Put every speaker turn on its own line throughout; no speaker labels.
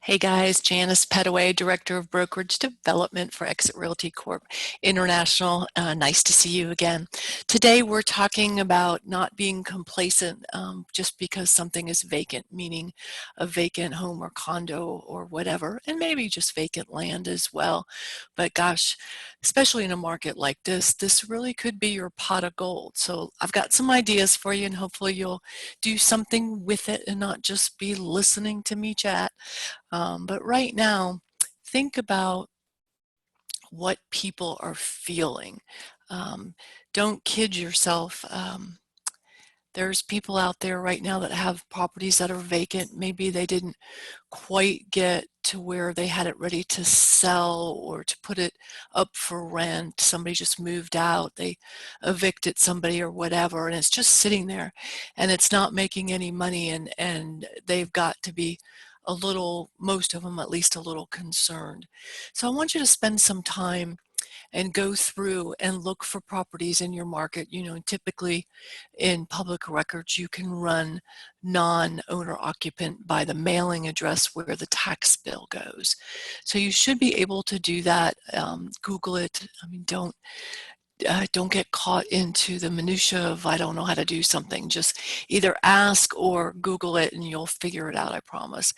Hey guys, Janice Petteway, Director of Brokerage Development for Exit Realty Corp International. Nice to see you again. Today we're talking about not being complacent just because something is vacant, meaning a vacant home or condo or whatever, and maybe just vacant land as well. But gosh, especially in a market like this really could be your pot of gold. So I've got some ideas for you and hopefully you'll do something with it and not just be listening to me chat. But right now, think about what people are feeling. Um, don't kid yourself. There's people out there right now that have properties that are vacant. Maybe they didn't quite get to where they had it ready to sell or to put it up for rent. Somebody just moved out, they evicted somebody or whatever, and it's just sitting there and it's not making any money, and they've got to be a little, most of them at least, a little concerned. So I want you to spend some time and go through and look for properties in your market. You know, typically in public records, you can run non-owner occupant by the mailing address where the tax bill goes. So you should be able to do that. Google it. I mean, don't get caught into the minutia of I don't know how to do something. Just either ask or Google it and you'll figure it out, I promise.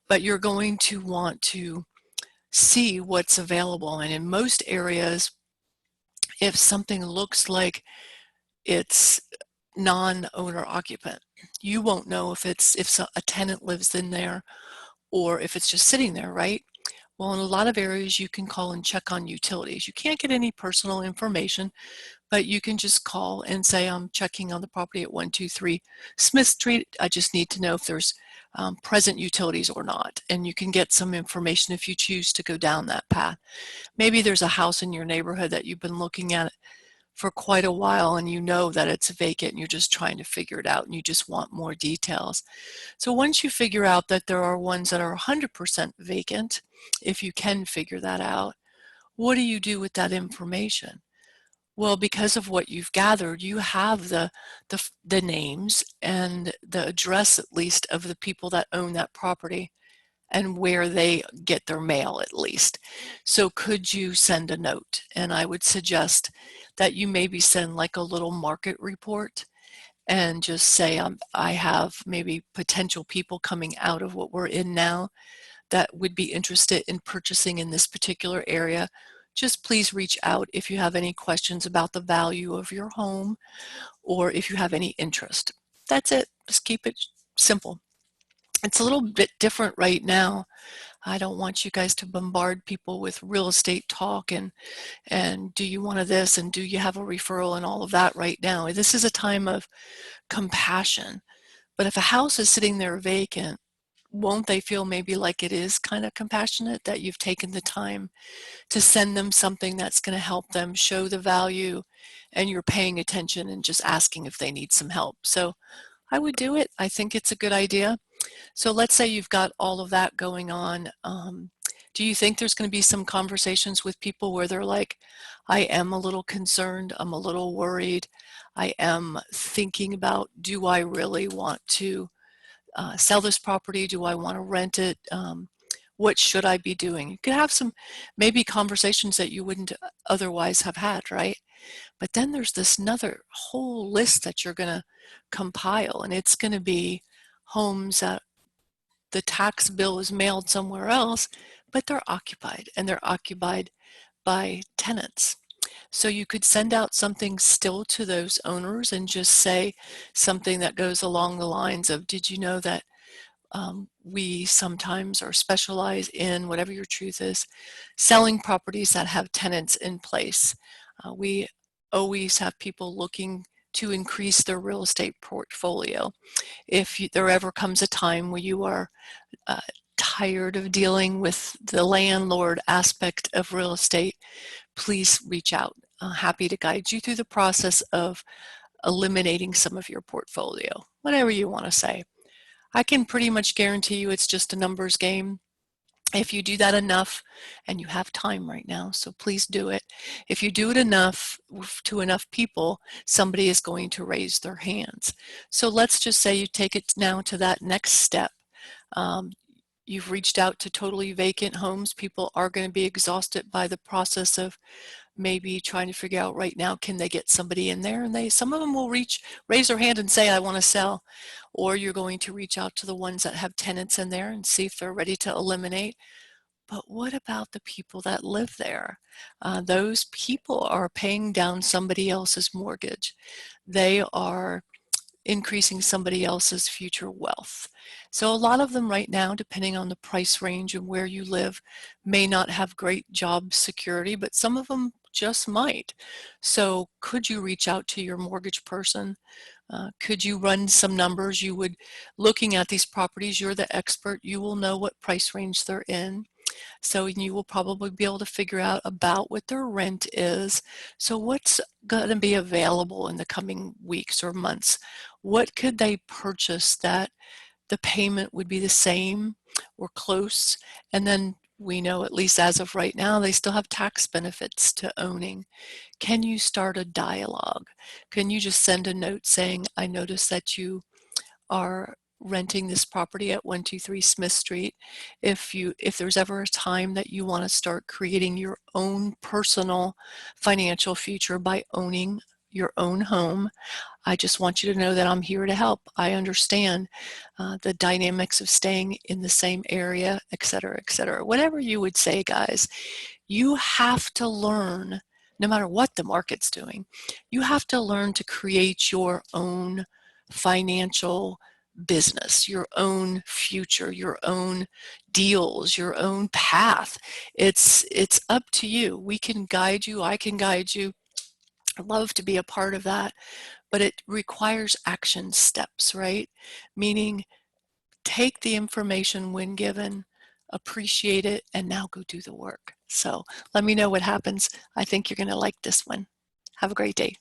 But you're going to want to see what's available. And in most areas, if something looks like it's non-owner occupant, you won't know if a tenant lives in there or if it's just sitting there, right? Well, in a lot of areas, you can call and check on utilities. You can't get any personal information, but you can just call and say, I'm checking on the property at 123 Smith Street. I just need to know if there's present utilities or not. And you can get some information if you choose to go down that path. Maybe there's a house in your neighborhood that you've been looking at for quite a while and you know that it's vacant and you're just trying to figure it out and you just want more details. So once you figure out that there are ones that are 100% vacant, if you can figure that out, what do you do with that information? Well, because of what you've gathered, you have the names and the address, at least, of the people that own that property and where they get their mail, at least. So could you send a note? And I would suggest that you maybe send like a little market report and just say, I have maybe potential people coming out of what we're in now that would be interested in purchasing in this particular area. Just please reach out if you have any questions about the value of your home or if you have any interest. That's it. Just keep it simple. It's a little bit different right now. I don't want you guys to bombard people with real estate talk and do you want this and do you have a referral and all of that right now. This is a time of compassion. But if a house is sitting there vacant, won't they feel maybe like it is kind of compassionate that you've taken the time to send them something that's going to help them show the value and you're paying attention and just asking if they need some help. So I would do it. I think it's a good idea. So let's say you've got all of that going on. Do you think there's going to be some conversations with people where they're like, I am a little concerned, I'm a little worried, I am thinking about, do I really want to sell this property? Do I want to rent it? What should I be doing? You could have some maybe conversations that you wouldn't otherwise have had, right? But then there's this another whole list that you're going to compile, and it's going to be homes that the tax bill is mailed somewhere else, but they're occupied, and they're occupied by tenants. So you could send out something still to those owners and just say something that goes along the lines of, did you know that we sometimes are specialized in, whatever your truth is, selling properties that have tenants in place. We always have people looking to increase their real estate portfolio. If there ever comes a time where you are tired of dealing with the landlord aspect of real estate, please reach out. Happy to guide you through the process of eliminating some of your portfolio, whatever you want to say. I can pretty much guarantee you it's just a numbers game. If you do that enough, and you have time right now, so please do it. If you do it enough to enough people, somebody is going to raise their hands. So let's just say you take it now to that next step. you've reached out to totally vacant homes. People are going to be exhausted by the process of maybe trying to figure out right now, can they get somebody in there? And some of them will raise their hand and say, I want to sell. Or you're going to reach out to the ones that have tenants in there and see if they're ready to eliminate. But what about the people that live there? Those people are paying down somebody else's mortgage. They are increasing somebody else's future wealth. So a lot of them right now, depending on the price range and where you live, may not have great job security, but some of them just might. So could you reach out to your mortgage person? Could you run some numbers? Looking at these properties, you're the expert. You will know what price range they're in. So you will probably be able to figure out about what their rent is. So what's going to be available in the coming weeks or months? What could they purchase that the payment would be the same or close? And then we know, at least as of right now, they still have tax benefits to owning. Can you start a dialogue? Can you just send a note saying, I noticed that you are renting this property at 123 Smith Street. If there's ever a time that you want to start creating your own personal financial future by owning your own home, I just want you to know that I'm here to help. I understand the dynamics of staying in the same area, et cetera, et cetera. Whatever you would say, guys, you have to learn, no matter what the market's doing, you have to learn to create your own financial business, your own future, your own deals, your own path. It's up to you. We can guide you. I can guide you. I'd love to be a part of that, but it requires action steps, right? Meaning, take the information when given, appreciate it, and now go do the work. So let me know what happens. I think you're going to like this one. Have a great day.